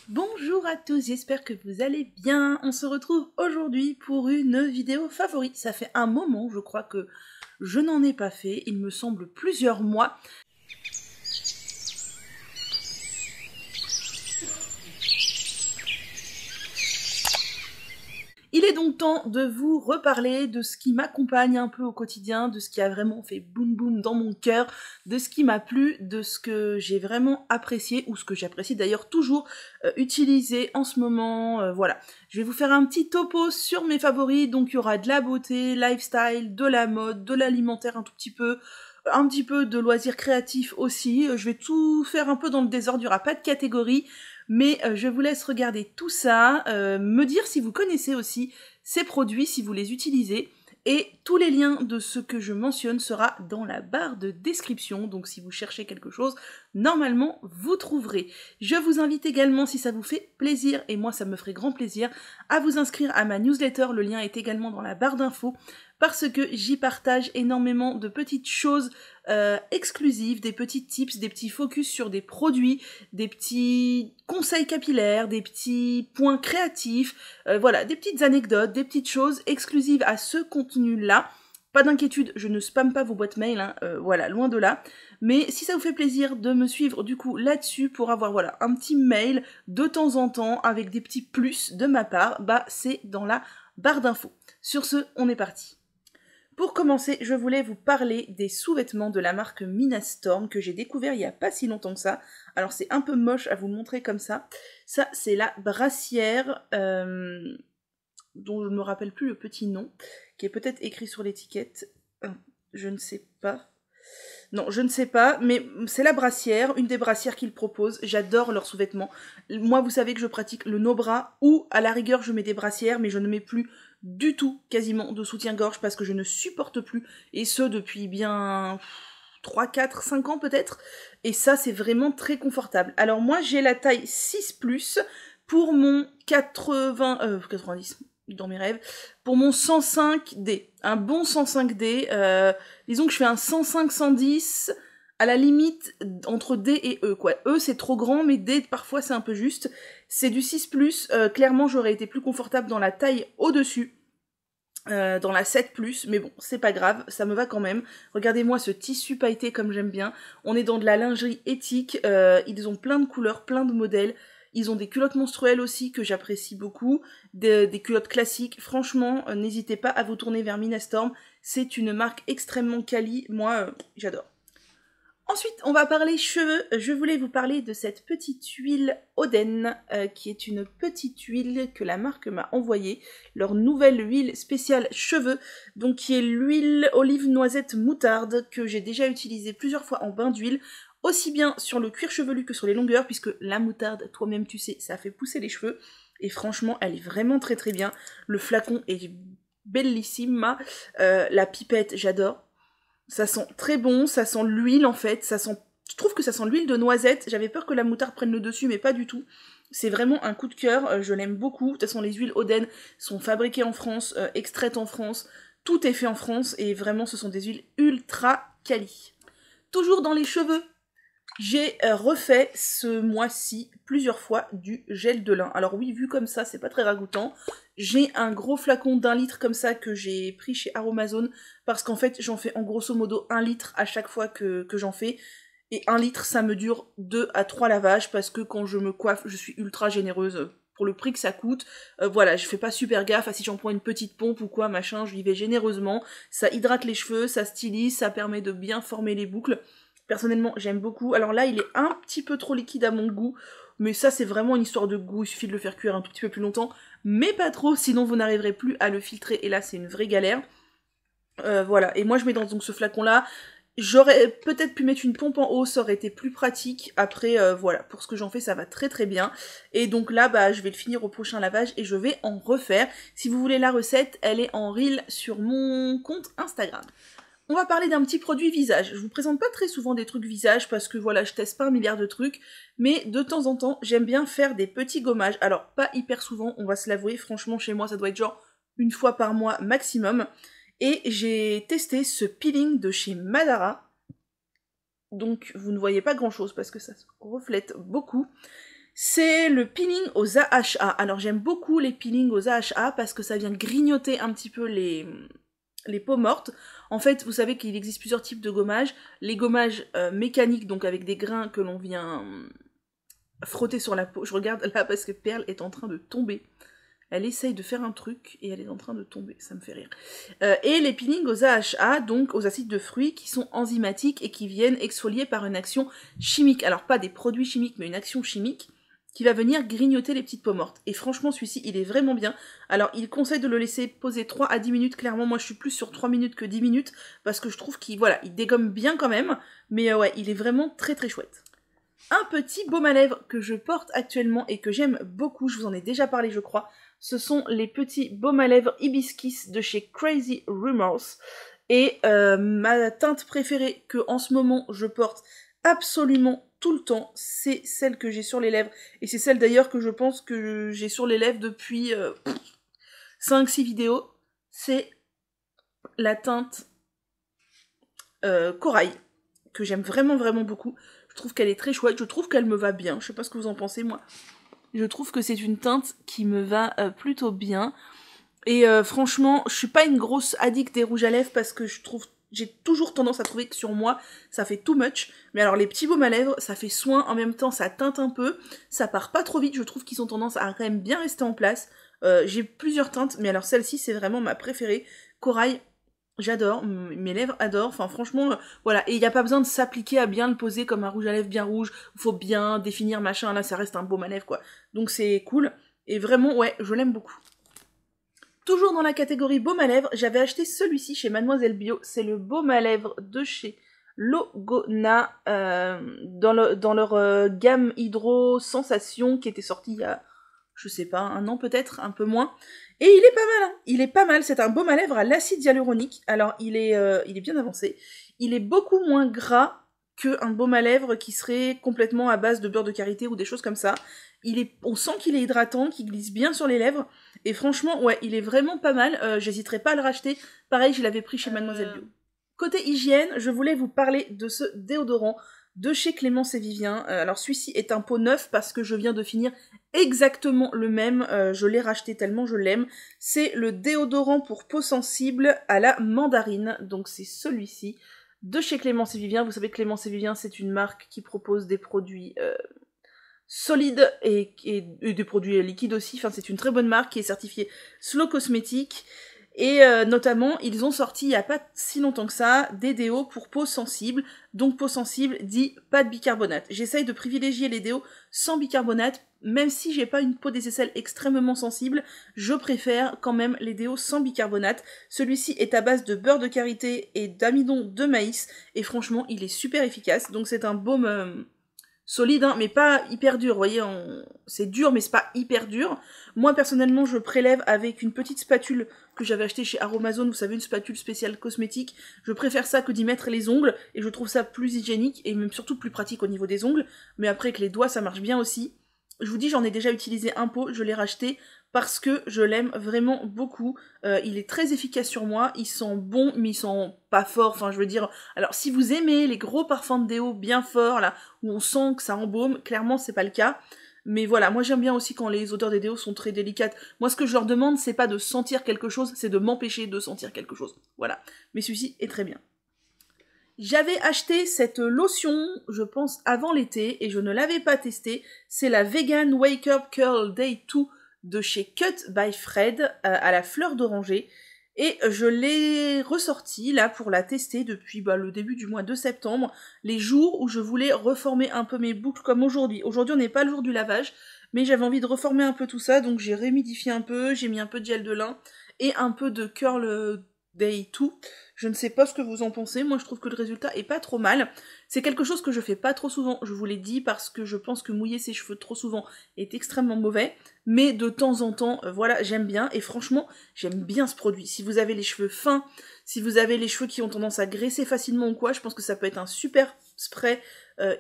Bonjour à tous, j'espère que vous allez bien. On se retrouve aujourd'hui pour une vidéo favorite. Ça fait un moment, je crois que je n'en ai pas fait, il me semble plusieurs mois. Il est donc temps de vous reparler de ce qui m'accompagne un peu au quotidien, de ce qui a vraiment fait boum boum dans mon cœur, de ce qui m'a plu, de ce que j'ai vraiment apprécié, ou ce que j'apprécie d'ailleurs toujours utiliser en ce moment, voilà. Je vais vous faire un petit topo sur mes favoris, donc il y aura de la beauté, lifestyle, de la mode, de l'alimentaire un petit peu de loisirs créatifs aussi. Je vais tout faire un peu dans le désordre, il n'y aura pas de catégorie. Mais je vous laisse regarder tout ça, me dire si vous connaissez aussi ces produits, si vous les utilisez, et tous les liens de ce que je mentionne sera dans la barre de description, donc si vous cherchez quelque chose, normalement vous trouverez. Je vous invite également, si ça vous fait plaisir, et moi ça me ferait grand plaisir, à vous inscrire à ma newsletter, le lien est également dans la barre d'infos, parce que j'y partage énormément de petites choses exclusives, des petits tips, des petits focus sur des produits, des petits conseils capillaires, des petits points créatifs, voilà, des petites anecdotes, des petites choses exclusives à ce contenu-là. Pas d'inquiétude, je ne spamme pas vos boîtes mail, hein, voilà, loin de là. Mais si ça vous fait plaisir de me suivre du coup là-dessus pour avoir voilà un petit mail de temps en temps avec des petits plus de ma part, bah c'est dans la barre d'infos. Sur ce, on est parti. Pour commencer, je voulais vous parler des sous-vêtements de la marque Minastorm que j'ai découvert il n'y a pas si longtemps que ça. Alors c'est un peu moche à vous montrer comme ça. Ça, c'est la brassière dont je ne me rappelle plus le petit nom, qui est peut-être écrit sur l'étiquette. Je ne sais pas. Non, je ne sais pas, mais c'est la brassière, une des brassières qu'ils proposent. J'adore leurs sous-vêtements. Moi, vous savez que je pratique le no-bras, ou à la rigueur, je mets des brassières, mais je ne mets plus du tout, quasiment, de soutien-gorge, parce que je ne supporte plus, et ce, depuis bien 3, 4, 5 ans peut-être, et ça, c'est vraiment très confortable. Alors moi, j'ai la taille 6+, pour mon 90, dans mes rêves, pour mon 105D, un bon 105D, disons que je fais un 105-110, à la limite entre D et E, quoi. E c'est trop grand, mais D parfois c'est un peu juste. C'est du 6+, clairement j'aurais été plus confortable dans la taille au-dessus, dans la 7+, mais bon, c'est pas grave, ça me va quand même. Regardez-moi ce tissu pailleté comme j'aime bien. On est dans de la lingerie éthique, ils ont plein de couleurs, plein de modèles. Ils ont des culottes menstruelles aussi que j'apprécie beaucoup, des culottes classiques. Franchement, n'hésitez pas à vous tourner vers Minastorm. C'est une marque extrêmement quali. Moi, j'adore. Ensuite, on va parler cheveux. Je voulais vous parler de cette petite huile Oden, qui est une petite huile que la marque m'a envoyée. Leur nouvelle huile spéciale cheveux, donc qui est l'huile olive noisette moutarde, que j'ai déjà utilisée plusieurs fois en bain d'huile, aussi bien sur le cuir chevelu que sur les longueurs, puisque la moutarde, toi-même tu sais, ça fait pousser les cheveux. Et franchement, elle est vraiment très très bien. Le flacon est bellissime. La pipette, j'adore. Ça sent très bon, ça sent l'huile en fait, ça sent... Je trouve que ça sent l'huile de noisette, j'avais peur que la moutarde prenne le dessus, mais pas du tout. C'est vraiment un coup de cœur, je l'aime beaucoup. De toute façon, les huiles Oden sont fabriquées en France, extraites en France, tout est fait en France, et vraiment, ce sont des huiles ultra quali. Toujours dans les cheveux, j'ai refait ce mois-ci plusieurs fois du gel de lin. Alors oui, vu comme ça, c'est pas très ragoûtant. J'ai un gros flacon d'1 litre comme ça que j'ai pris chez Aromazone parce qu'en fait, j'en fais en grosso modo 1 litre à chaque fois que j'en fais. Et 1 litre, ça me dure 2 à 3 lavages parce que quand je me coiffe, je suis ultra généreuse pour le prix que ça coûte. Voilà, je fais pas super gaffe à si j'en prends une petite pompe ou quoi, machin, je y vais généreusement. Ça hydrate les cheveux, ça stylise, ça permet de bien former les boucles. Personnellement, j'aime beaucoup. Alors là, il est un petit peu trop liquide à mon goût, mais ça, c'est vraiment une histoire de goût. Il suffit de le faire cuire un tout petit peu plus longtemps, mais pas trop, sinon vous n'arriverez plus à le filtrer, et là, c'est une vraie galère. Voilà, et moi, je mets dans donc, ce flacon-là. J'aurais peut-être pu mettre une pompe en haut, ça aurait été plus pratique. Après, voilà, pour ce que j'en fais, ça va très très bien. Et donc là, bah, je vais le finir au prochain lavage et je vais en refaire. Si vous voulez la recette, elle est en reel sur mon compte Instagram. On va parler d'un petit produit visage. Je vous présente pas très souvent des trucs visage parce que voilà, je teste pas un milliard de trucs, mais de temps en temps, j'aime bien faire des petits gommages. Alors, pas hyper souvent, on va se l'avouer, franchement, chez moi, ça doit être genre une fois par mois maximum. Et j'ai testé ce peeling de chez Madara. Donc, vous ne voyez pas grand chose parce que ça se reflète beaucoup. c'est le peeling aux AHA. Alors j'aime beaucoup les peelings aux AHA parce que ça vient grignoter un petit peu les peaux mortes. En fait, vous savez qu'il existe plusieurs types de gommage. Les gommages mécaniques, donc avec des grains que l'on vient frotter sur la peau. Je regarde là parce que Perle est en train de tomber. Elle essaye de faire un truc et elle est en train de tomber, ça me fait rire. Et les peelings aux AHA, donc aux acides de fruits, qui sont enzymatiques et qui viennent exfolier par une action chimique. Alors pas des produits chimiques, mais une action chimique qui va venir grignoter les petites peaux mortes. Et franchement, celui-ci, il est vraiment bien. Alors, il conseille de le laisser poser 3 à 10 minutes. Clairement, moi, je suis plus sur 3 minutes que 10 minutes, parce que je trouve qu'il il dégomme bien quand même. Mais ouais, il est vraiment très très chouette. Un petit baume à lèvres que je porte actuellement et que j'aime beaucoup, je vous en ai déjà parlé, je crois. Ce sont les petits baumes à lèvres Hibiscus de chez Crazy Rumors. Et ma teinte préférée que en ce moment je porte absolument tout le temps, c'est celle que j'ai sur les lèvres. Et c'est celle d'ailleurs que je pense que j'ai sur les lèvres depuis 5-6 vidéos. C'est la teinte Corail, que j'aime vraiment vraiment beaucoup. Je trouve qu'elle est très chouette, je trouve qu'elle me va bien. Je sais pas ce que vous en pensez, moi. Je trouve que c'est une teinte qui me va plutôt bien. Et franchement, je suis pas une grosse addict des rouges à lèvres parce que j'ai toujours tendance à trouver que sur moi, ça fait too much. Mais alors les petits baumes à lèvres, ça fait soin, en même temps ça teinte un peu, ça part pas trop vite, je trouve qu'ils ont tendance à quand même bien rester en place. J'ai plusieurs teintes, mais alors celle-ci c'est vraiment ma préférée. Corail, j'adore, mes lèvres adorent, enfin franchement, voilà. Et il n'y a pas besoin de s'appliquer à bien le poser comme un rouge à lèvres bien rouge, il faut bien définir machin, là ça reste un baume à lèvres quoi. Donc c'est cool, et vraiment, ouais, je l'aime beaucoup. Toujours dans la catégorie baume à lèvres, j'avais acheté celui-ci chez Mademoiselle Bio, c'est le baume à lèvres de chez Logona, dans leur gamme Hydro Sensation qui était sortie il y a, je sais pas, un an peut-être, un peu moins. Et il est pas mal, hein. Il est pas mal, c'est un baume à lèvres à l'acide hyaluronique, alors il est bien avancé, il est beaucoup moins gras qu'un baume à lèvres qui serait complètement à base de beurre de karité ou des choses comme ça. On sent qu'il est hydratant, qu'il glisse bien sur les lèvres, et franchement, ouais, il est vraiment pas mal, j'hésiterai pas à le racheter. Pareil, je l'avais pris chez Mademoiselle Bio. Côté hygiène, je voulais vous parler de ce déodorant de chez Clémence et Vivien. Alors celui-ci est un pot neuf parce que je viens de finir exactement le même, je l'ai racheté tellement je l'aime. C'est le déodorant pour peau sensible à la mandarine, donc c'est celui-ci de chez Clémence et Vivien. Vous savez que Clémence et Vivien, c'est une marque qui propose des produits solides et des produits liquides aussi. Enfin, c'est une très bonne marque qui est certifiée Slow Cosmétique. Et notamment, ils ont sorti il n'y a pas si longtemps que ça des déos pour peau sensible. Donc peau sensible dit pas de bicarbonate. J'essaye de privilégier les déos sans bicarbonate, même si j'ai pas une peau des aisselles extrêmement sensible, je préfère quand même les déos sans bicarbonate. Celui-ci est à base de beurre de karité et d'amidon de maïs, et franchement, il est super efficace. Donc c'est un baume solide, hein, mais pas hyper dur, vous voyez, c'est dur, mais c'est pas hyper dur. Moi, personnellement, je prélève avec une petite spatule que j'avais achetée chez Aromazone, vous savez, une spatule spéciale cosmétique. Je préfère ça que d'y mettre les ongles, et je trouve ça plus hygiénique, et même surtout plus pratique au niveau des ongles, mais après, avec les doigts, ça marche bien aussi. Je vous dis, j'en ai déjà utilisé un pot, je l'ai racheté, parce que je l'aime vraiment beaucoup. Il est très efficace sur moi, il sent bon, mais il sent pas fort, enfin je veux dire... Alors si vous aimez les gros parfums de déo bien forts, là, où on sent que ça embaume, clairement c'est pas le cas. Mais voilà, moi j'aime bien aussi quand les odeurs des déos sont très délicates. Moi ce que je leur demande, c'est pas de sentir quelque chose, c'est de m'empêcher de sentir quelque chose. Voilà, mais celui-ci est très bien. J'avais acheté cette lotion, je pense, avant l'été, et je ne l'avais pas testée. C'est la Vegan Wake Up Curl Day 2 de chez Cut by Fred, à la fleur d'oranger. Et je l'ai ressortie, là, pour la tester depuis le début du mois de septembre, les jours où je voulais reformer un peu mes boucles comme aujourd'hui. Aujourd'hui, on n'est pas le jour du lavage, mais j'avais envie de reformer un peu tout ça, donc j'ai réhumidifié un peu, j'ai mis un peu de gel de lin, et un peu de Curl Day 2. Je ne sais pas ce que vous en pensez, moi je trouve que le résultat est pas trop mal. C'est quelque chose que je fais pas trop souvent, je vous l'ai dit, parce que je pense que mouiller ses cheveux trop souvent est extrêmement mauvais, mais de temps en temps, voilà, j'aime bien, et franchement, j'aime bien ce produit. Si vous avez les cheveux fins, si vous avez les cheveux qui ont tendance à graisser facilement ou quoi, je pense que ça peut être un super spray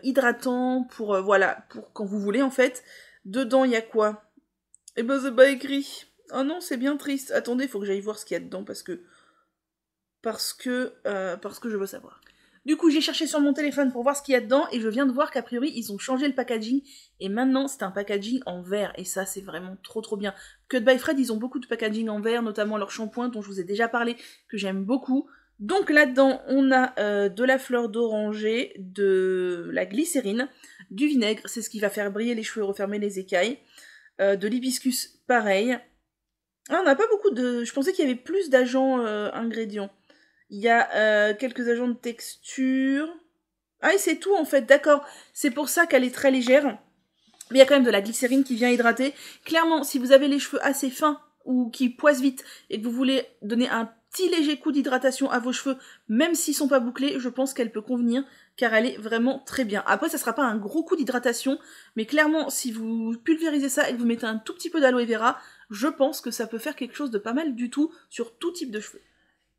hydratant pour, voilà, pour quand vous voulez en fait. Dedans, il y a quoi? Eh ben c'est pas écrit. Oh non, c'est bien triste. Attendez, faut que j'aille voir ce qu'il y a dedans, parce que je veux savoir. Du coup, j'ai cherché sur mon téléphone pour voir ce qu'il y a dedans et je viens de voir qu'a priori, ils ont changé le packaging et maintenant, c'est un packaging en verre et ça, c'est vraiment trop trop bien. Cut by Fred, ils ont beaucoup de packaging en verre, notamment leur shampoing dont je vous ai déjà parlé, que j'aime beaucoup. Donc là-dedans, on a de la fleur d'oranger, de la glycérine, du vinaigre, c'est ce qui va faire briller les cheveux et refermer les écailles, de l'hibiscus, pareil. Ah, on n'a pas beaucoup de... Je pensais qu'il y avait plus d'agents ingrédients. Il y a quelques agents de texture. Ah, et c'est tout en fait, d'accord. C'est pour ça qu'elle est très légère. Mais il y a quand même de la glycérine qui vient hydrater. Clairement, si vous avez les cheveux assez fins ou qui poissent vite et que vous voulez donner un petit léger coup d'hydratation à vos cheveux, même s'ils sont pas bouclés, je pense qu'elle peut convenir car elle est vraiment très bien. Après, ça sera pas un gros coup d'hydratation, mais clairement, si vous pulvérisez ça et que vous mettez un tout petit peu d'aloe vera, je pense que ça peut faire quelque chose de pas mal du tout sur tout type de cheveux.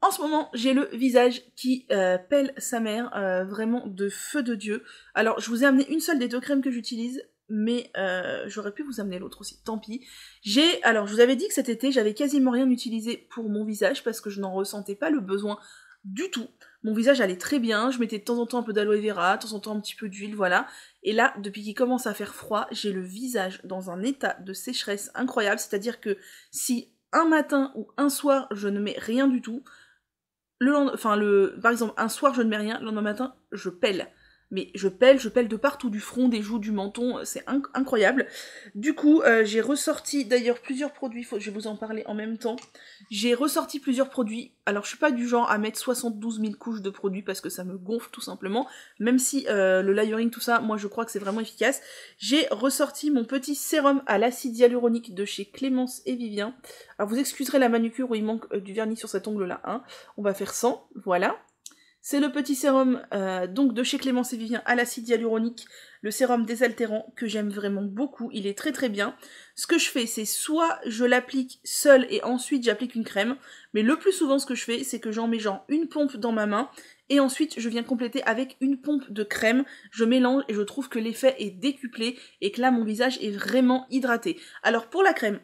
En ce moment, j'ai le visage qui pèle sa mère, vraiment de feu de Dieu. Alors, je vous ai amené une seule des deux crèmes que j'utilise, mais j'aurais pu vous amener l'autre aussi, tant pis. Alors, je vous avais dit que cet été, j'avais quasiment rien utilisé pour mon visage, parce que je n'en ressentais pas le besoin du tout. Mon visage allait très bien, je mettais de temps en temps un peu d'aloe vera, de temps en temps un petit peu d'huile, voilà. Et là, depuis qu'il commence à faire froid, j'ai le visage dans un état de sécheresse incroyable, c'est-à-dire que si un matin ou un soir, je ne mets rien du tout, par exemple, un soir je ne mets rien, le lendemain matin, je pèle. Mais je pèle de partout, du front, des joues, du menton, c'est incroyable. Du coup, j'ai ressorti d'ailleurs plusieurs produits, je vais vous en parler en même temps. J'ai ressorti plusieurs produits, alors je suis pas du genre à mettre 72 000 couches de produits parce que ça me gonfle tout simplement, même si le layering, tout ça, moi je crois que c'est vraiment efficace. J'ai ressorti mon petit sérum à l'acide hyaluronique de chez Clémence et Vivien. Alors vous excuserez la manucure où il manque du vernis sur cet ongle-là, hein. On va faire 100, voilà. C'est le petit sérum donc de chez Clémence et Vivien à l'acide hyaluronique, le sérum désaltérant que j'aime vraiment beaucoup, il est très très bien. Ce que je fais, c'est soit je l'applique seule et ensuite j'applique une crème, mais le plus souvent ce que je fais, c'est que j'en mets genre une pompe dans ma main, et ensuite je viens compléter avec une pompe de crème, je mélange et je trouve que l'effet est décuplé, et que là mon visage est vraiment hydraté. Alors pour la crème,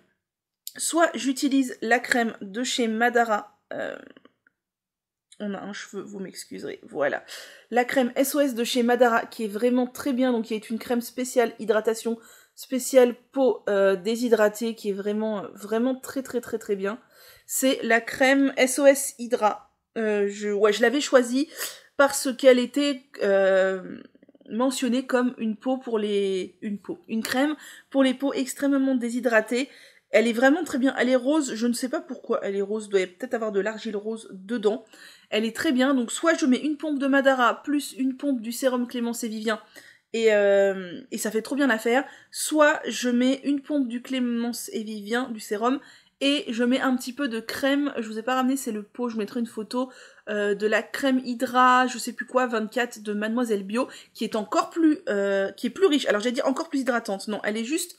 soit j'utilise la crème de chez Madara, on a un cheveu, vous m'excuserez, voilà. La crème SOS de chez Madara, qui est vraiment très bien, donc qui est une crème spéciale hydratation, spéciale peau déshydratée, qui est vraiment, vraiment très très très très bien. C'est la crème SOS Hydra. Je l'avais choisie parce qu'elle était mentionnée comme une crème pour les peaux extrêmement déshydratées. Elle est vraiment très bien, elle est rose, je ne sais pas pourquoi elle est rose, doit peut-être avoir de l'argile rose dedans. Elle est très bien, donc soit je mets une pompe de Madara plus une pompe du sérum Clémence et Vivien, et ça fait trop bien l'affaire, soit je mets une pompe du Clémence et Vivien, du sérum, et je mets un petit peu de crème, je vous ai pas ramené, c'est le pot, je mettrai une photo de la crème Hydra, je sais plus quoi, 24 de Mademoiselle Bio, qui est encore plus, qui est plus riche. Alors j'ai dit encore plus hydratante, non, elle est juste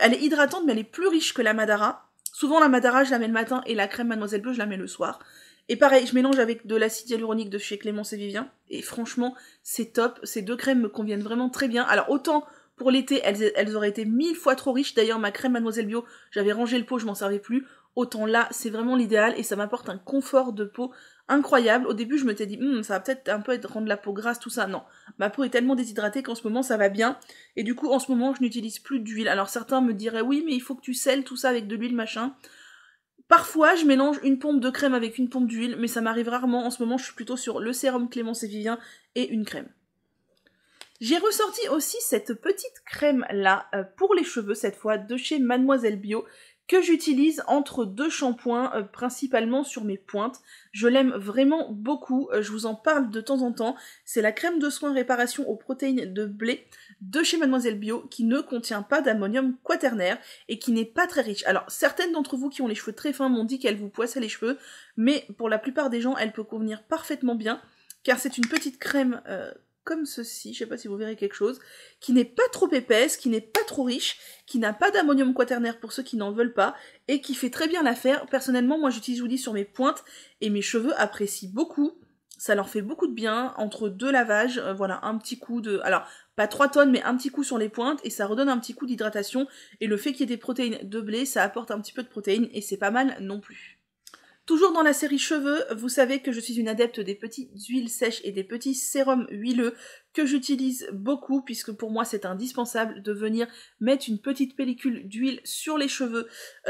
elle est hydratante, mais elle est plus riche que la Madara. Souvent la Madara, je la mets le matin, et la crème Mademoiselle Bio, je la mets le soir. Et pareil, je mélange avec de l'acide hyaluronique de chez Clémence et Vivien, et franchement, c'est top. Ces deux crèmes me conviennent vraiment très bien. Alors autant pour l'été, elles auraient été 1000 fois trop riches. D'ailleurs, ma crème Mademoiselle Bio, j'avais rangé le pot, je m'en servais plus. Autant là, c'est vraiment l'idéal, et ça m'apporte un confort de peau incroyable. Au début, je m'étais dit, ça va peut-être un peu rendre la peau grasse, tout ça. Non, ma peau est tellement déshydratée qu'en ce moment, ça va bien. Et du coup, en ce moment, je n'utilise plus d'huile. Alors certains me diraient, oui, mais il faut que tu scelles tout ça avec de l'huile, machin. Parfois, je mélange une pompe de crème avec une pompe d'huile, mais ça m'arrive rarement. En ce moment, je suis plutôt sur le sérum Clémence et Vivien et une crème. J'ai ressorti aussi cette petite crème-là, pour les cheveux cette fois, de chez Mademoiselle Bio, que j'utilise entre deux shampoings, principalement sur mes pointes. Je l'aime vraiment beaucoup, je vous en parle de temps en temps. C'est la crème de soin réparation aux protéines de blé de chez Mademoiselle Bio, qui ne contient pas d'ammonium quaternaire et qui n'est pas très riche. Alors, certaines d'entre vous qui ont les cheveux très fins m'ont dit qu'elle vous poissait les cheveux, mais pour la plupart des gens, elle peut convenir parfaitement bien, car c'est une petite crème comme ceci, je sais pas si vous verrez quelque chose, qui n'est pas trop épaisse, qui n'est pas trop riche, qui n'a pas d'ammonium quaternaire pour ceux qui n'en veulent pas, et qui fait très bien l'affaire. Personnellement, moi j'utilise, je vous dis, sur mes pointes, et mes cheveux apprécient beaucoup, ça leur fait beaucoup de bien, entre deux lavages, voilà, un petit coup de... Alors, pas 3 tonnes, mais un petit coup sur les pointes, et ça redonne un petit coup d'hydratation, et le fait qu'il y ait des protéines de blé, ça apporte un petit peu de protéines, et c'est pas mal non plus. Toujours dans la série cheveux, vous savez que je suis une adepte des petites huiles sèches et des petits sérums huileux que j'utilise beaucoup puisque pour moi c'est indispensable de venir mettre une petite pellicule d'huile sur les cheveux,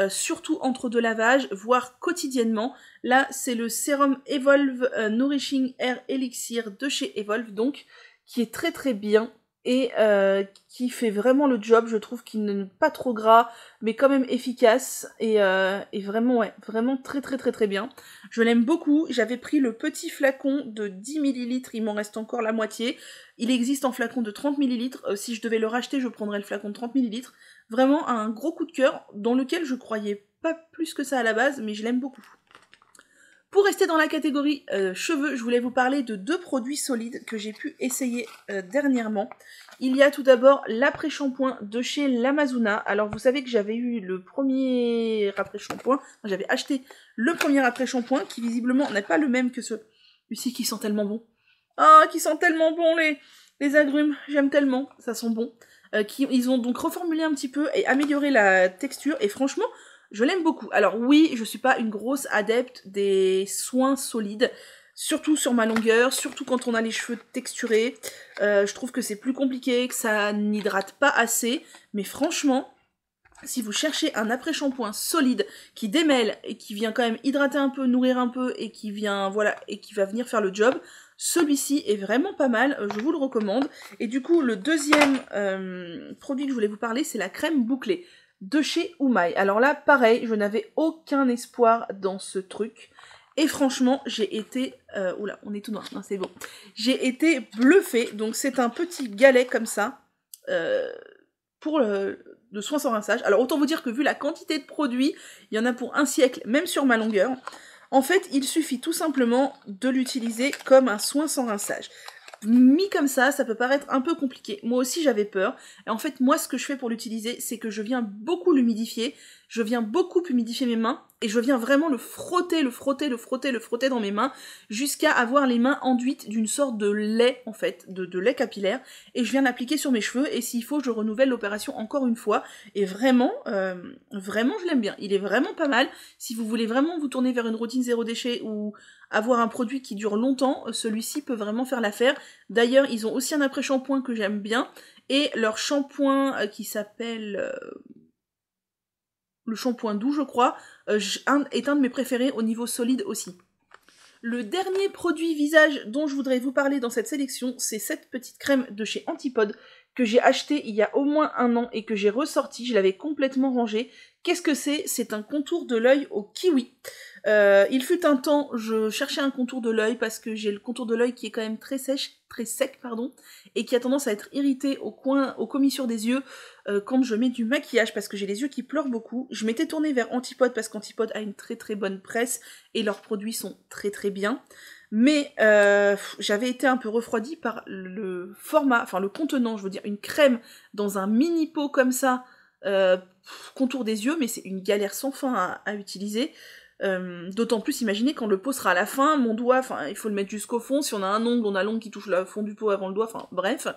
surtout entre deux lavages, voire quotidiennement. Là c'est le sérum Evolve Nourishing Hair Elixir de chez Evolve donc, qui est très très bien et qui fait vraiment le job, je trouve qu'il n'est pas trop gras, mais quand même efficace, et vraiment, ouais, vraiment très très très très bien. Je l'aime beaucoup, j'avais pris le petit flacon de 10 ml, il m'en reste encore la moitié. Il existe en flacon de 30 ml, si je devais le racheter, je prendrais le flacon de 30 ml. Vraiment un gros coup de cœur, dans lequel je croyais pas plus que ça à la base, mais je l'aime beaucoup. Pour rester dans la catégorie cheveux, je voulais vous parler de 2 produits solides que j'ai pu essayer dernièrement. Il y a tout d'abord l'après-shampoing de chez Lamazuna. Alors vous savez que j'avais eu le premier après-shampoing, j'avais acheté le premier après-shampoing qui visiblement n'est pas le même que celui-ci qui sent tellement bon. Ah, qui sent tellement bon les agrumes, j'aime tellement, ça sent bon. Ils ont donc reformulé un petit peu et amélioré la texture et franchement, je l'aime beaucoup. Alors oui, je suis pas une grosse adepte des soins solides, surtout sur ma longueur, surtout quand on a les cheveux texturés. Je trouve que c'est plus compliqué, que ça n'hydrate pas assez, mais franchement, si vous cherchez un après-shampoing solide qui démêle et qui vient quand même hydrater un peu, nourrir un peu et qui vient, voilà, et qui va venir faire le job, celui-ci est vraiment pas mal, je vous le recommande. Et du coup, le deuxième produit que je voulais vous parler, c'est la crème bouclée de chez Oumaï. Alors là, pareil, je n'avais aucun espoir dans ce truc. Et franchement, j'ai été... oula, on est tout noir, non, c'est bon. J'ai été bluffée. Donc c'est un petit galet comme ça, pour de soins sans rinçage. Alors autant vous dire que vu la quantité de produits, il y en a pour un siècle, même sur ma longueur. En fait, il suffit tout simplement de l'utiliser comme un soin sans rinçage. Mis comme ça peut paraître un peu compliqué. Moi aussi j'avais peur. Et en fait, moi ce que je fais pour l'utiliser, c'est que je viens beaucoup l'humidifier. Je viens beaucoup humidifier mes mains. Et je viens vraiment le frotter dans mes mains. Jusqu'à avoir les mains enduites d'une sorte de lait, en fait. De lait capillaire. Et je viens l'appliquer sur mes cheveux. Et s'il faut, je renouvelle l'opération encore une fois. Et vraiment, vraiment je l'aime bien. Il est vraiment pas mal. Si vous voulez vraiment vous tourner vers une routine zéro déchet ou avoir un produit qui dure longtemps, celui-ci peut vraiment faire l'affaire. D'ailleurs, ils ont aussi un après-shampoing que j'aime bien, et leur shampoing qui s'appelle le shampoing doux, je crois, est un de mes préférés au niveau solide aussi. Le dernier produit visage dont je voudrais vous parler dans cette sélection, c'est cette petite crème de chez Antipode que j'ai achetée il y a au moins un an et que j'ai ressorti, je l'avais complètement rangée. Qu'est-ce que c'est? C'est un contour de l'œil au kiwi. Il fut un temps, je cherchais un contour de l'œil parce que j'ai le contour de l'œil qui est quand même très sec, et qui a tendance à être irrité aux commissures des yeux quand je mets du maquillage parce que j'ai les yeux qui pleurent beaucoup. Je m'étais tournée vers Antipode parce qu'Antipode a une très très bonne presse et leurs produits sont très très bien. Mais j'avais été un peu refroidie par le format, enfin le contenant, je veux dire une crème dans un mini pot comme ça, contour des yeux, mais c'est une galère sans fin à utiliser. D'autant plus, imaginez quand le pot sera à la fin, mon doigt, enfin il faut le mettre jusqu'au fond, si on a un ongle, on a l'ongle qui touche le fond du pot avant le doigt, enfin bref.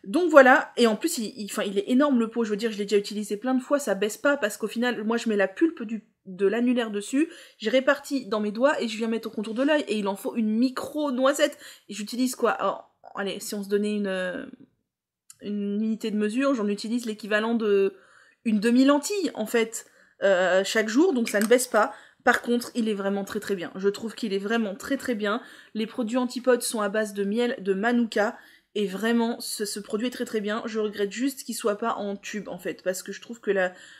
Donc voilà, et en plus il est énorme le pot, je veux dire je l'ai déjà utilisé plein de fois, ça baisse pas parce qu'au final moi je mets la pulpe de l'annulaire dessus, j'ai réparti dans mes doigts et je viens mettre au contour de l'œil et il en faut une micro noisette, et j'utilise quoi, alors, allez, si on se donnait une unité de mesure, j'en utilise l'équivalent de une demi-lentille en fait, chaque jour, donc ça ne baisse pas. Par contre, il est vraiment très très bien. Je trouve qu'il est vraiment très très bien. Les produits Antipode sont à base de miel de Manuka. Et vraiment, ce produit est très très bien. Je regrette juste qu'il soit pas en tube en fait. Parce que je trouve que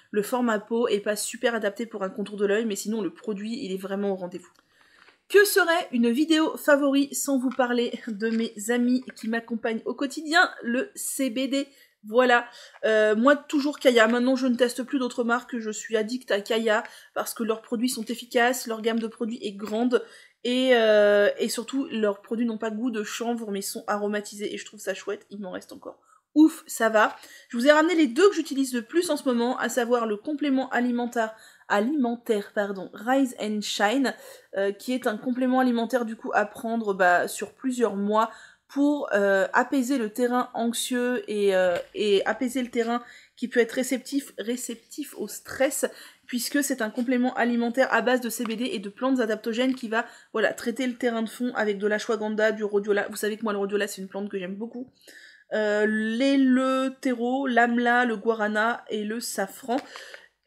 le format peau est pas super adapté pour un contour de l'œil. Mais sinon, le produit, il est vraiment au rendez-vous. Que serait une vidéo favori sans vous parler de mes amis qui m'accompagnent au quotidien, le CBD. Voilà, moi toujours Kaya, maintenant je ne teste plus d'autres marques, je suis addict à Kaya parce que leurs produits sont efficaces, leur gamme de produits est grande et surtout leurs produits n'ont pas goût de chanvre mais sont aromatisés et je trouve ça chouette, il m'en reste encore. Ouf, ça va. Je vous ai ramené les deux que j'utilise le plus en ce moment, à savoir le complément alimentaire, Rise and Shine, qui est un complément alimentaire du coup à prendre sur plusieurs mois pour apaiser le terrain anxieux et apaiser le terrain qui peut être réceptif au stress, puisque c'est un complément alimentaire à base de CBD et de plantes adaptogènes qui va voilà, traiter le terrain de fond avec de l'ashwagandha, du rhodiola. Vous savez que moi le rhodiola c'est une plante que j'aime beaucoup. L'éleutéro, l'amla, le guarana et le safran.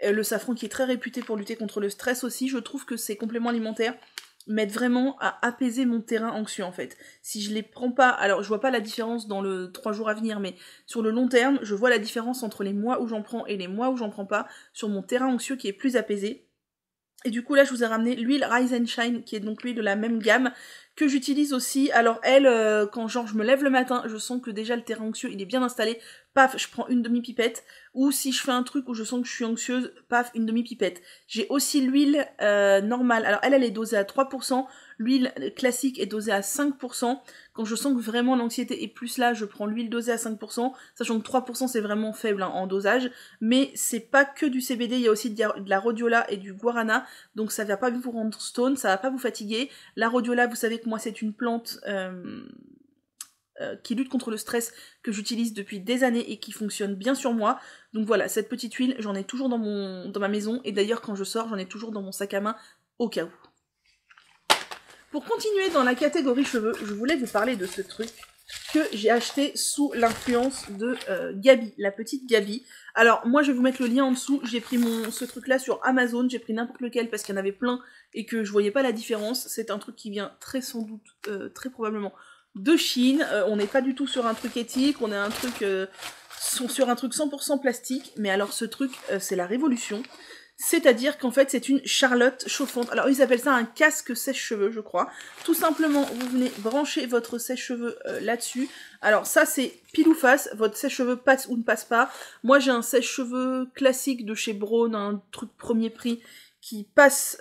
Le safran qui est très réputé pour lutter contre le stress aussi. Je trouve que ces compléments alimentaires m'aident vraiment à apaiser mon terrain anxieux en fait. Si je les prends pas, alors je vois pas la différence dans le 3 jours à venir, mais sur le long terme, je vois la différence entre les mois où j'en prends et les mois où j'en prends pas, sur mon terrain anxieux qui est plus apaisé. Et du coup là je vous ai ramené l'huile Rise and Shine, qui est donc l'huile de la même gamme, que j'utilise aussi. Alors elle, quand genre je me lève le matin, je sens que déjà le terrain anxieux il est bien installé, paf, je prends une demi-pipette. Ou si je fais un truc où je sens que je suis anxieuse, paf, une demi-pipette. J'ai aussi l'huile normale, alors elle est dosée à 3%, l'huile classique est dosée à 5%. Quand je sens que vraiment l'anxiété est plus là, je prends l'huile dosée à 5%, sachant que 3% c'est vraiment faible hein, en dosage, mais c'est pas que du CBD, il y a aussi de la rhodiola et du guarana, donc ça va pas vous rendre stone, ça va pas vous fatiguer. La rhodiola, vous savez que moi c'est une plante qui lutte contre le stress, que j'utilise depuis des années et qui fonctionne bien sur moi. Donc voilà, cette petite huile, j'en ai toujours dans ma maison, et d'ailleurs quand je sors, j'en ai toujours dans mon sac à main, au cas où. Pour continuer dans la catégorie cheveux, je voulais vous parler de ce truc que j'ai acheté sous l'influence de Gabi, la petite Gabi. Alors moi je vais vous mettre le lien en dessous, j'ai pris ce truc là sur Amazon, j'ai pris n'importe lequel parce qu'il y en avait plein et que je voyais pas la différence. C'est un truc qui vient très sans doute, très probablement de Chine. On n'est pas du tout sur un truc éthique, on est sur un truc 100% plastique, mais alors ce truc c'est la révolution. C'est-à-dire qu'en fait, c'est une charlotte chauffante. Alors, ils appellent ça un casque sèche-cheveux, je crois. Tout simplement, vous venez brancher votre sèche-cheveux là-dessus. Alors, ça, c'est pile ou face. Votre sèche-cheveux passe ou ne passe pas. Moi, j'ai un sèche-cheveux classique de chez Braun, un truc premier prix qui passe...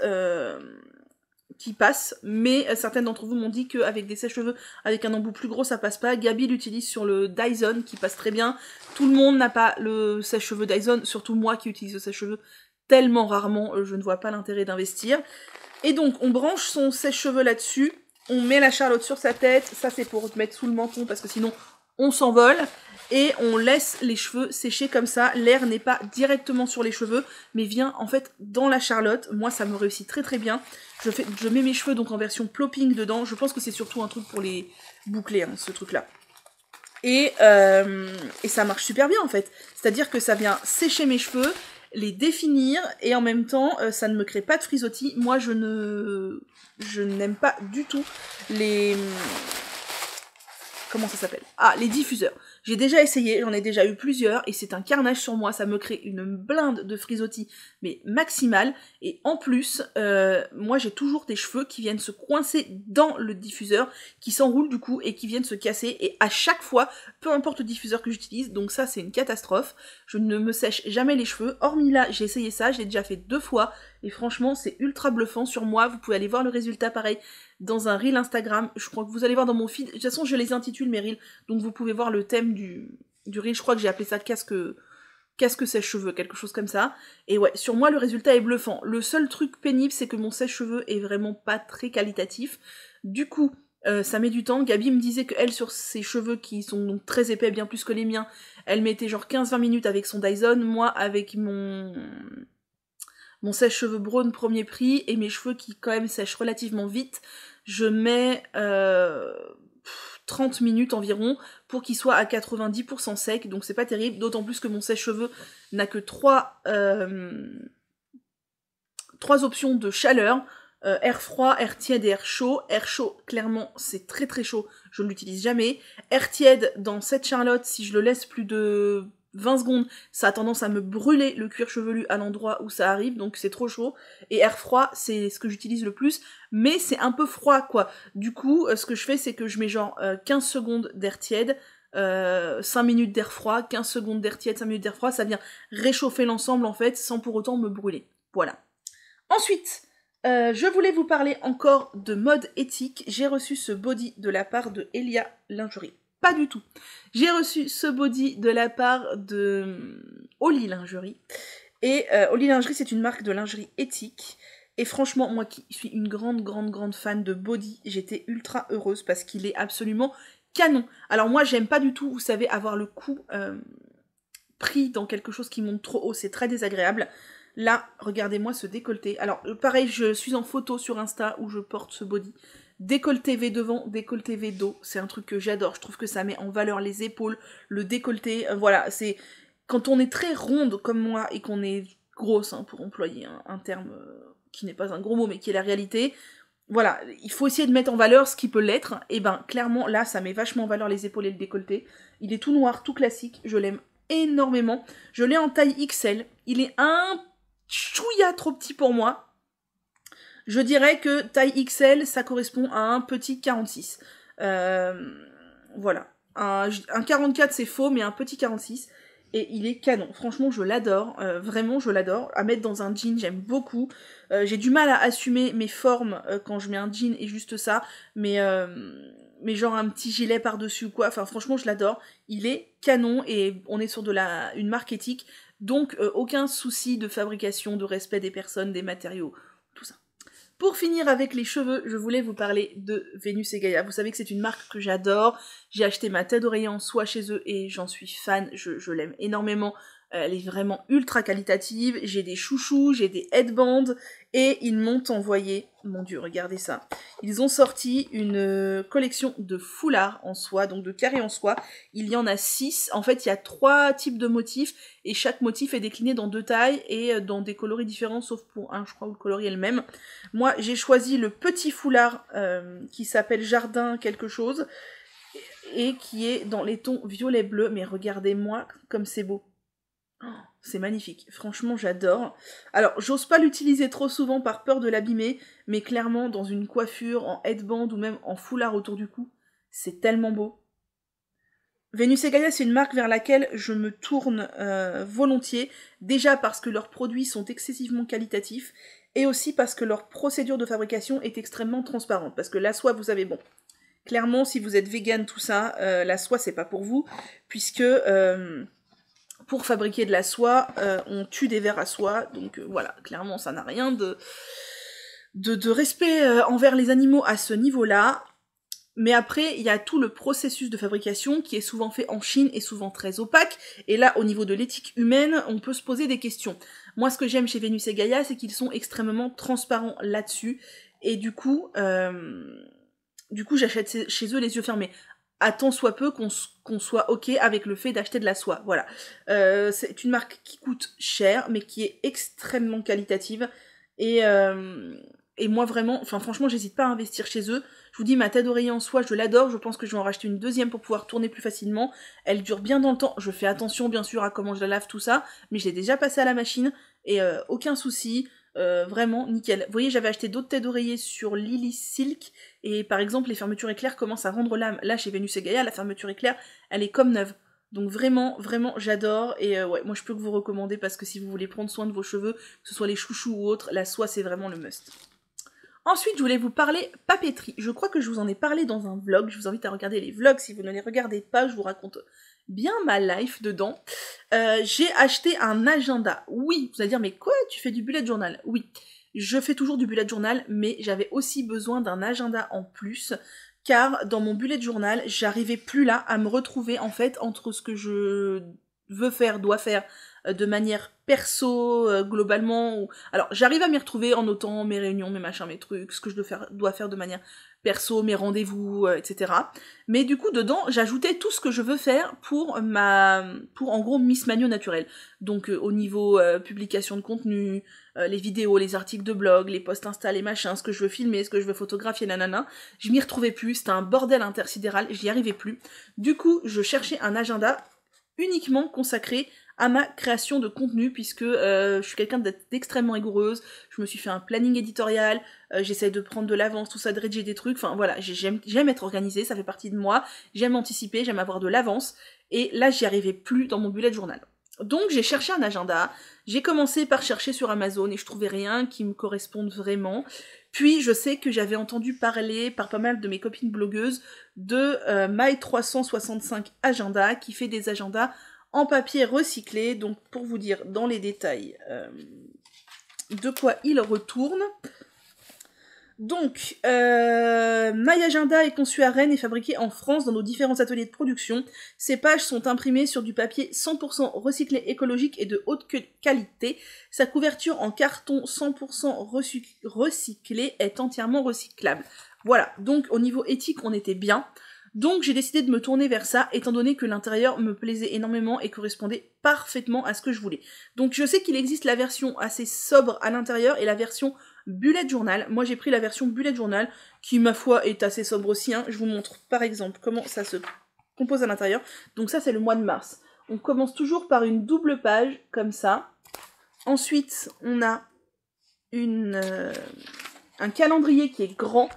mais certaines d'entre vous m'ont dit qu'avec des sèche-cheveux avec un embout plus gros ça passe pas. Gabi l'utilise sur le Dyson qui passe très bien. Tout le monde n'a pas le sèche-cheveux Dyson, surtout moi qui utilise le sèche-cheveux tellement rarement, je ne vois pas l'intérêt d'investir. Et donc on branche son sèche-cheveux là-dessus, on met la charlotte sur sa tête, ça c'est pour mettre sous le menton parce que sinon on s'envole, et on laisse les cheveux sécher comme ça. L'air n'est pas directement sur les cheveux, mais vient en fait dans la charlotte. Moi ça me réussit très très bien. Je mets mes cheveux donc en version plopping dedans, je pense que c'est surtout un truc pour les boucler, hein, ce truc là. Et ça marche super bien en fait, c'est-à-dire que ça vient sécher mes cheveux, les définir, et en même temps ça ne me crée pas de frisottis. Moi je n'aime pas du tout les... Comment ça s'appelle? Ah, les diffuseurs. J'ai déjà essayé, j'en ai déjà eu plusieurs, et c'est un carnage sur moi, ça me crée une blinde de frisottis, mais maximale. Et en plus, moi j'ai toujours des cheveux qui viennent se coincer dans le diffuseur, qui s'enroulent du coup, et qui viennent se casser, et à chaque fois, peu importe le diffuseur que j'utilise, donc ça c'est une catastrophe. Je ne me sèche jamais les cheveux, hormis là, j'ai essayé ça, je l'ai déjà fait 2 fois, et franchement c'est ultra bluffant sur moi. Vous pouvez aller voir le résultat pareil dans un reel Instagram, je crois que vous allez voir dans mon feed, de toute façon je les intitule mes reels, donc vous pouvez voir le thème du reel, je crois que j'ai appelé ça casque sèche-cheveux, quelque chose comme ça, et ouais, sur moi le résultat est bluffant. Le seul truc pénible c'est que mon sèche-cheveux est vraiment pas très qualitatif, du coup ça met du temps. Gabi me disait qu'elle, sur ses cheveux qui sont donc très épais, bien plus que les miens, elle mettait genre 15-20 minutes avec son Dyson. Moi avec mon sèche-cheveux Braun premier prix et mes cheveux qui quand même sèchent relativement vite, je mets 30 minutes environ pour qu'il soit à 90% sec, donc c'est pas terrible, d'autant plus que mon sèche-cheveux n'a que 3 options de chaleur, air froid, air tiède et air chaud. Air chaud, clairement, c'est très très chaud, je ne l'utilise jamais. Air tiède, dans cette charlotte, si je le laisse plus de 20 secondes, ça a tendance à me brûler le cuir chevelu à l'endroit où ça arrive, donc c'est trop chaud. Et air froid, c'est ce que j'utilise le plus, mais c'est un peu froid, quoi. Du coup, ce que je fais, c'est que je mets genre 15 secondes d'air tiède, 5 minutes d'air froid, 15 secondes d'air tiède, 5 minutes d'air froid, ça vient réchauffer l'ensemble, en fait, sans pour autant me brûler. Voilà. Ensuite, je voulais vous parler encore de mode éthique. J'ai reçu ce body de la part de Elia Lingerie. Pas du tout. J'ai reçu ce body de la part de Oli Lingerie. Et Oli Lingerie, c'est une marque de lingerie éthique. Et franchement, moi qui suis une grande fan de body, j'étais ultra heureuse parce qu'il est absolument canon. Alors moi, j'aime pas du tout, vous savez, avoir le cou pris dans quelque chose qui monte trop haut, c'est très désagréable. Là, regardez-moi ce décolleté. Alors, pareil, je suis en photo sur Insta où je porte ce body. Décolleté V devant, décolleté V dos, c'est un truc que j'adore. Je trouve que ça met en valeur les épaules, le décolleté. Voilà, c'est quand on est très ronde comme moi et qu'on est grosse, hein, pour employer un terme qui n'est pas un gros mot, mais qui est la réalité. Voilà, il faut essayer de mettre en valeur ce qui peut l'être. Et ben, clairement, là, ça met vachement en valeur les épaules et le décolleté. Il est tout noir, tout classique. Je l'aime énormément. Je l'ai en taille XL. Il est un chouïa trop petit pour moi. Je dirais que taille XL, ça correspond à un petit 46. Voilà. Un 44, c'est faux, mais un petit 46. Et il est canon. Franchement, je l'adore. Vraiment, je l'adore. À mettre dans un jean, j'aime beaucoup. J'ai du mal à assumer mes formes quand je mets un jean et juste ça. Mais genre un petit gilet par-dessus ou quoi. Enfin, franchement, je l'adore. Il est canon et on est sur une marque éthique. Donc, aucun souci de fabrication, de respect des personnes, des matériaux, tout ça. Pour finir avec les cheveux, je voulais vous parler de Vénus et Gaïa. Vous savez que c'est une marque que j'adore. J'ai acheté ma tête d'oreiller en soie chez eux et j'en suis fan. Je l'aime énormément. Elle est vraiment ultra qualitative. J'ai des chouchous, j'ai des headbands et ils m'ont envoyé, mon Dieu, regardez ça. Ils ont sorti une collection de foulards en soie, donc de carrés en soie. Il y en a 6. En fait, il y a 3 types de motifs et chaque motif est décliné dans 2 tailles et dans des coloris différents, sauf pour un, je crois, où le coloris est le même. Moi, j'ai choisi le petit foulard qui s'appelle Jardin quelque chose et qui est dans les tons violet-bleu. Mais regardez-moi comme c'est beau. Oh, c'est magnifique, franchement j'adore. Alors j'ose pas l'utiliser trop souvent par peur de l'abîmer, mais clairement dans une coiffure, en headband ou même en foulard autour du cou, c'est tellement beau. Vénus et Gaïa, c'est une marque vers laquelle je me tourne volontiers, déjà parce que leurs produits sont excessivement qualitatifs, et aussi parce que leur procédure de fabrication est extrêmement transparente. Parce que la soie, vous savez, bon, clairement si vous êtes vegan, tout ça, la soie c'est pas pour vous, puisque... pour fabriquer de la soie, on tue des vers à soie, donc voilà, clairement ça n'a rien de respect envers les animaux à ce niveau-là. Mais après, il y a tout le processus de fabrication qui est souvent fait en Chine et souvent très opaque. Et là, au niveau de l'éthique humaine, on peut se poser des questions. Moi, ce que j'aime chez Vénus et Gaïa, c'est qu'ils sont extrêmement transparents là-dessus. Et du coup, j'achète chez eux les yeux fermés. À tant soit peu qu'on soit ok avec le fait d'acheter de la soie, voilà. C'est une marque qui coûte cher, mais qui est extrêmement qualitative, et moi vraiment, enfin franchement j'hésite pas à investir chez eux. Je vous dis, ma tête d'oreiller en soie, je l'adore, je pense que je vais en racheter une deuxième pour pouvoir tourner plus facilement. Elle dure bien dans le temps, je fais attention bien sûr à comment je la lave, tout ça, mais je l'ai déjà passée à la machine, et aucun souci. Vraiment nickel. Vous voyez, j'avais acheté d'autres têtes d'oreiller sur Lily Silk, et par exemple les fermetures éclair commencent à rendre l'âme. Là chez Vénus et Gaïa, la fermeture éclair, elle est comme neuve. Donc vraiment, vraiment j'adore, et ouais, moi je peux que vous recommander, parce que si vous voulez prendre soin de vos cheveux, que ce soit les chouchous ou autres, la soie c'est vraiment le must. Ensuite, je voulais vous parler papeterie. Je crois que je vous en ai parlé dans un vlog, je vous invite à regarder les vlogs si vous ne les regardez pas, je vous raconte bien ma life dedans. J'ai acheté un agenda. Oui, vous allez dire, mais quoi, tu fais du bullet journal? Oui, je fais toujours du bullet journal, mais j'avais aussi besoin d'un agenda en plus, car dans mon bullet journal, j'arrivais plus là à me retrouver en fait entre ce que je veux faire, dois faire, de manière perso, globalement. Alors, j'arrive à m'y retrouver en notant mes réunions, mes machins, mes trucs, ce que je dois faire de manière perso, mes rendez-vous, etc. Mais du coup, dedans, j'ajoutais tout ce que je veux faire pour en gros, Miss Magno naturelle. Donc, au niveau publication de contenu, les vidéos, les articles de blog, les posts Insta, les machins, ce que je veux filmer, ce que je veux photographier, nanana. Je m'y retrouvais plus, c'était un bordel intersidéral, j'y arrivais plus. Du coup, je cherchais un agenda uniquement consacré à ma création de contenu, puisque je suis quelqu'un d'extrêmement rigoureuse, je me suis fait un planning éditorial, j'essaie de prendre de l'avance, tout ça, de rédiger des trucs, enfin voilà, j'aime être organisée, ça fait partie de moi, j'aime anticiper, j'aime avoir de l'avance, et là j'y arrivais plus dans mon bullet journal. Donc j'ai cherché un agenda, j'ai commencé par chercher sur Amazon et je trouvais rien qui me corresponde vraiment. Puis je sais que j'avais entendu parler par pas mal de mes copines blogueuses de My365 Agenda qui fait des agendas en papier recyclé. Donc pour vous dire dans les détails de quoi il retourne, Donc, My Agenda est conçu à Rennes et fabriqué en France dans nos différents ateliers de production. Ces pages sont imprimées sur du papier 100% recyclé, écologique et de haute qualité. Sa couverture en carton 100% recyclé est entièrement recyclable. Voilà, donc au niveau éthique, on était bien. Donc j'ai décidé de me tourner vers ça, étant donné que l'intérieur me plaisait énormément et correspondait parfaitement à ce que je voulais. Donc je sais qu'il existe la version assez sobre à l'intérieur et la version bullet journal. Moi j'ai pris la version bullet journal, qui ma foi est assez sobre aussi, hein. Je vous montre par exemple comment ça se compose à l'intérieur. Donc ça c'est le mois de mars. On commence toujours par une double page, comme ça. Ensuite on a un calendrier qui est grand,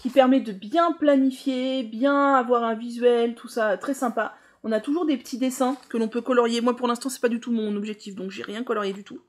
qui permet de bien planifier, bien avoir un visuel, tout ça, très sympa. On a toujours des petits dessins que l'on peut colorier. Moi pour l'instant c'est pas du tout mon objectif, donc j'ai rien colorié du tout.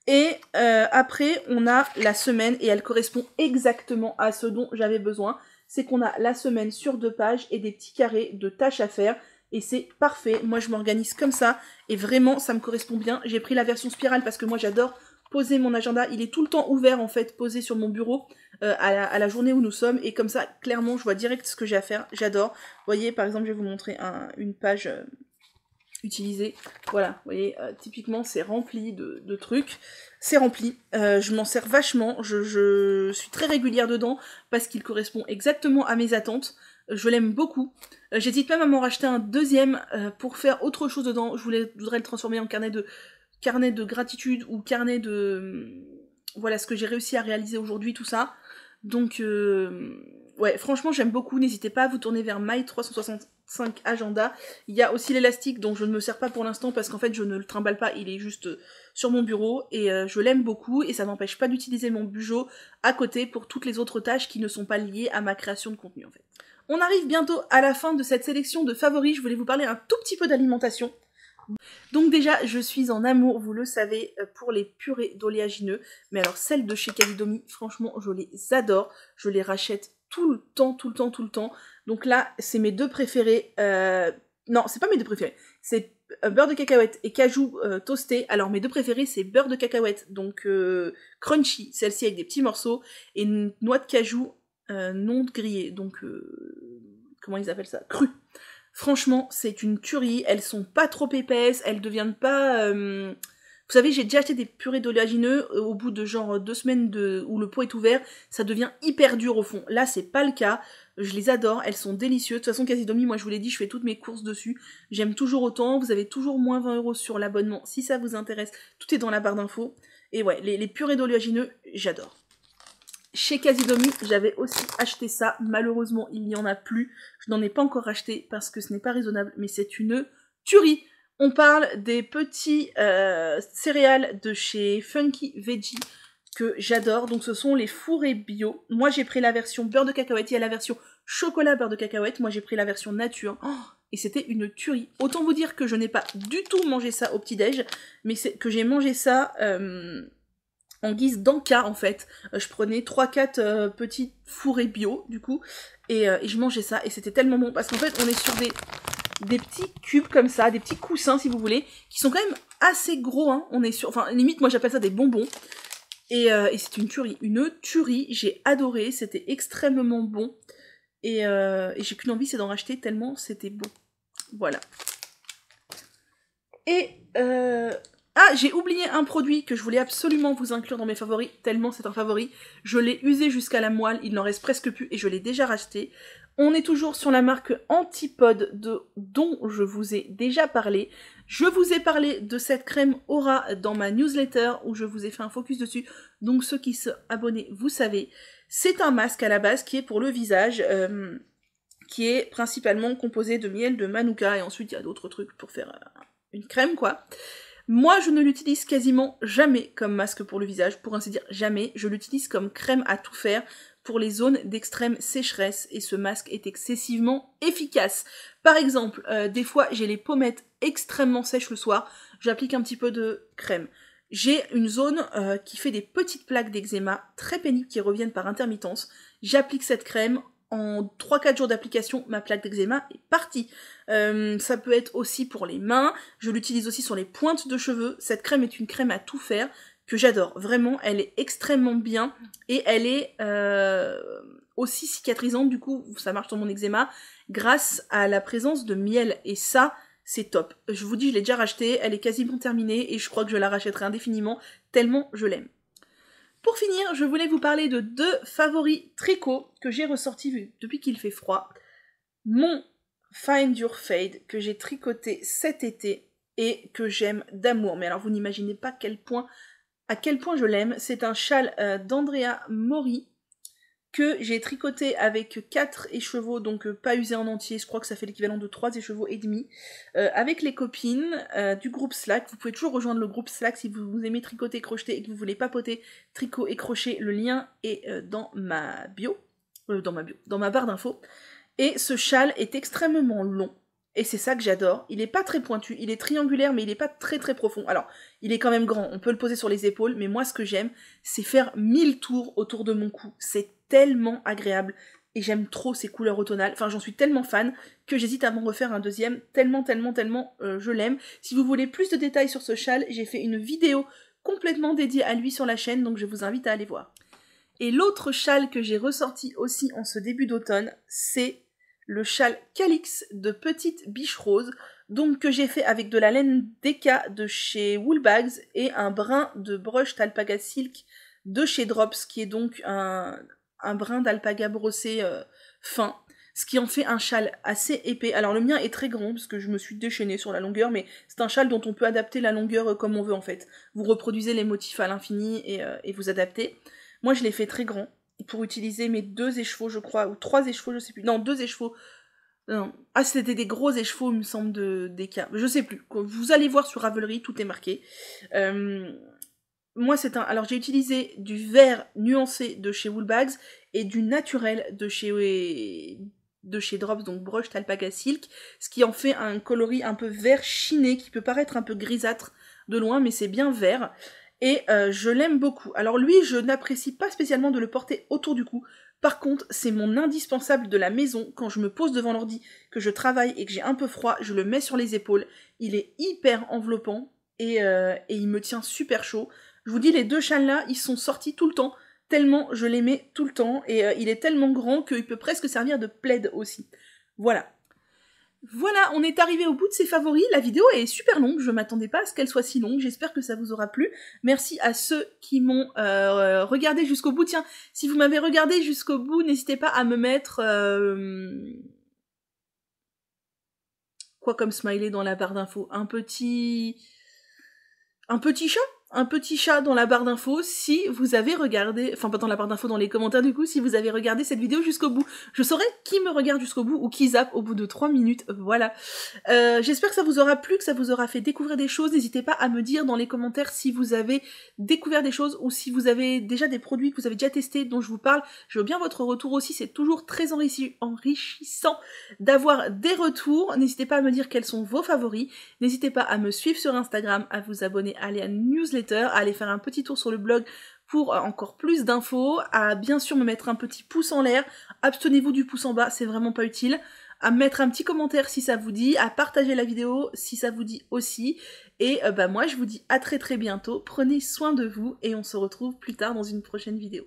Et après on a la semaine, et elle correspond exactement à ce dont j'avais besoin. C'est qu'on a la semaine sur 2 pages et des petits carrés de tâches à faire. Et c'est parfait, moi je m'organise comme ça, et vraiment ça me correspond bien. J'ai pris la version spirale parce que moi j'adore poser mon agenda, il est tout le temps ouvert en fait, posé sur mon bureau à la journée où nous sommes, et comme ça, clairement, je vois direct ce que j'ai à faire, j'adore. Vous voyez, par exemple, je vais vous montrer une page utilisée, voilà, vous voyez, typiquement, c'est rempli de trucs, c'est rempli, je m'en sers vachement, je suis très régulière dedans, parce qu'il correspond exactement à mes attentes, je l'aime beaucoup. J'hésite même à m'en racheter un deuxième pour faire autre chose dedans, je voudrais le transformer en carnet de gratitude ou carnet de... Voilà ce que j'ai réussi à réaliser aujourd'hui, tout ça. Donc, ouais, franchement, j'aime beaucoup. N'hésitez pas à vous tourner vers My 365 Agenda. Il y a aussi l'élastique dont je ne me sers pas pour l'instant parce qu'en fait, je ne le trimballe pas. Il est juste sur mon bureau et je l'aime beaucoup. Et ça n'empêche pas d'utiliser mon Bujo à côté pour toutes les autres tâches qui ne sont pas liées à ma création de contenu, en fait. On arrive bientôt à la fin de cette sélection de favoris. Je voulais vous parler un tout petit peu d'alimentation. Donc déjà, je suis en amour, vous le savez, pour les purées d'oléagineux. Mais alors celles de chez Calidomi, franchement, je les adore. Je les rachète tout le temps. Donc là, c'est mes 2 préférés. Non, c'est pas mes 2 préférés. C'est beurre de cacahuète et cajou toasté. Alors mes 2 préférés, c'est beurre de cacahuète, donc crunchy, celle-ci avec des petits morceaux, et une noix de cajou non grillée, donc comment ils appellent ça? Cru. Franchement, c'est une tuerie, elles sont pas trop épaisses, elles deviennent pas... Vous savez, j'ai déjà acheté des purées d'oléagineux, au bout de genre 2 semaines où le pot est ouvert, ça devient hyper dur au fond. Là, c'est pas le cas, je les adore, elles sont délicieuses. De toute façon, Casidomi, moi je vous l'ai dit, je fais toutes mes courses dessus. J'aime toujours autant, vous avez toujours moins 20 € sur l'abonnement si ça vous intéresse. Tout est dans la barre d'infos. Et ouais, les purées d'oléagineux, j'adore. Chez Casidomi, j'avais aussi acheté ça. Malheureusement, il n'y en a plus. Je n'en ai pas encore acheté parce que ce n'est pas raisonnable, mais c'est une tuerie. On parle des petits céréales de chez Funky Veggie que j'adore. Donc ce sont les fourrés bio. Moi, j'ai pris la version beurre de cacahuète. Il y a la version chocolat beurre de cacahuète. Moi, j'ai pris la version nature. Oh, et c'était une tuerie. Autant vous dire que je n'ai pas du tout mangé ça au petit-déj, mais c'est que j'ai mangé ça... en guise d'encas en fait. Je prenais 3-4 petits fourrés bio du coup et je mangeais ça et c'était tellement bon parce qu'en fait on est sur des petits cubes comme ça, des petits coussins si vous voulez, qui sont quand même assez gros, hein. On est sur, enfin limite moi j'appelle ça des bonbons et c'est une tuerie, j'ai adoré, c'était extrêmement bon et j'ai qu'une envie c'est d'en racheter tellement c'était bon. Voilà. Et ah, j'ai oublié un produit que je voulais absolument vous inclure dans mes favoris, tellement c'est un favori. Je l'ai usé jusqu'à la moelle, il n'en reste presque plus et je l'ai déjà racheté. On est toujours sur la marque Antipode dont je vous ai déjà parlé. Je vous ai parlé de cette crème Aura dans ma newsletter où je vous ai fait un focus dessus. Donc ceux qui sont abonnés, vous savez. C'est un masque à la base qui est pour le visage, qui est principalement composé de miel de manuka et ensuite il y a d'autres trucs pour faire une crème quoi. Moi, je ne l'utilise quasiment jamais comme masque pour le visage, pour ainsi dire jamais. Je l'utilise comme crème à tout faire pour les zones d'extrême sécheresse et ce masque est excessivement efficace. Par exemple, des fois, j'ai les pommettes extrêmement sèches le soir, j'applique un petit peu de crème. J'ai une zone qui fait des petites plaques d'eczéma très pénibles qui reviennent par intermittence. J'applique cette crème. En 3-4 jours d'application, ma plaque d'eczéma est partie. Ça peut être aussi pour les mains, je l'utilise aussi sur les pointes de cheveux. Cette crème est une crème à tout faire, que j'adore. Vraiment, elle est extrêmement bien et elle est aussi cicatrisante, du coup, ça marche sur mon eczéma, grâce à la présence de miel. Et ça, c'est top. Je vous dis, je l'ai déjà rachetée, elle est quasiment terminée et je crois que je la rachèterai indéfiniment, tellement je l'aime. Pour finir, je voulais vous parler de 2 favoris tricot que j'ai ressortis depuis qu'il fait froid. Mon Find Your Fade que j'ai tricoté cet été et que j'aime d'amour. Mais alors vous n'imaginez pas à quel point je l'aime. C'est un châle d'Andrea Mori que j'ai tricoté avec 4 écheveaux, donc pas usés en entier, je crois que ça fait l'équivalent de 3 écheveaux et demi, avec les copines du groupe Slack. Vous pouvez toujours rejoindre le groupe Slack si vous aimez tricoter, crocheter et que vous voulez papoter, tricot et crochet, le lien est dans ma bio, dans ma barre d'infos. Et ce châle est extrêmement long, et c'est ça que j'adore. Il est pas très pointu, il est triangulaire, mais il est pas très très profond. Alors, il est quand même grand, on peut le poser sur les épaules, mais moi ce que j'aime, c'est faire 1000 tours autour de mon cou. C'est tellement agréable, et j'aime trop ces couleurs automnales. Enfin, j'en suis tellement fan que j'hésite à m'en refaire un deuxième, tellement je l'aime. Si vous voulez plus de détails sur ce châle, j'ai fait une vidéo complètement dédiée à lui sur la chaîne, donc je vous invite à aller voir. Et l'autre châle que j'ai ressorti aussi en ce début d'automne, c'est le châle Calix de Petite Biche Rose, donc que j'ai fait avec de la laine Deka de chez Woolbags et un brin de Brushed Alpaga Silk de chez Drops, qui est donc un brin d'alpaga brossé fin, ce qui en fait un châle assez épais. Alors le mien est très grand, parce que je me suis déchaînée sur la longueur, mais c'est un châle dont on peut adapter la longueur comme on veut en fait. Vous reproduisez les motifs à l'infini et vous adaptez. Moi je l'ai fait très grand, pour utiliser mes 2 écheveaux je crois, ou 3 écheveaux, je sais plus, non 2 écheveaux. Non. Ah, c'était des gros écheveaux, il me semble, des cas. Je sais plus. Vous allez voir sur Ravelry, tout est marqué. Moi, alors j'ai utilisé du vert nuancé de chez Woolbags et du naturel de chez Drops, donc Brushed Alpaga Silk, ce qui en fait un coloris un peu vert chiné, qui peut paraître un peu grisâtre de loin, mais c'est bien vert. Et je l'aime beaucoup. Alors lui, je n'apprécie pas spécialement de le porter autour du cou. Par contre, c'est mon indispensable de la maison. Quand je me pose devant l'ordi, que je travaille et que j'ai un peu froid, je le mets sur les épaules. Il est hyper enveloppant et il me tient super chaud. Je vous dis, les 2 châles là, ils sont sortis tout le temps, tellement je les mets tout le temps, et il est tellement grand qu'il peut presque servir de plaid aussi. Voilà. Voilà, on est arrivé au bout de ces favoris. La vidéo est super longue, je m'attendais pas à ce qu'elle soit si longue, j'espère que ça vous aura plu. Merci à ceux qui m'ont regardé jusqu'au bout. Tiens, si vous m'avez regardé jusqu'au bout, n'hésitez pas à me mettre... quoi comme smiley dans la barre d'infos? Un petit chat? Un petit chat dans la barre d'infos si vous avez regardé, enfin pas dans la barre d'infos, dans les commentaires du coup, si vous avez regardé cette vidéo jusqu'au bout. Je saurai qui me regarde jusqu'au bout ou qui zappe au bout de 3 minutes, voilà. J'espère que ça vous aura plu, que ça vous aura fait découvrir des choses. N'hésitez pas à me dire dans les commentaires si vous avez découvert des choses ou si vous avez déjà des produits que vous avez déjà testés dont je vous parle. Je veux bien votre retour aussi, c'est toujours très enrichissant d'avoir des retours. N'hésitez pas à me dire quels sont vos favoris. N'hésitez pas à me suivre sur Instagram, à vous abonner à la newsletter, à aller faire un petit tour sur le blog pour encore plus d'infos, à bien sûr me mettre un petit pouce en l'air, abstenez-vous du pouce en bas, c'est vraiment pas utile, à mettre un petit commentaire si ça vous dit, à partager la vidéo si ça vous dit aussi, et moi je vous dis à très très bientôt, prenez soin de vous et on se retrouve plus tard dans une prochaine vidéo.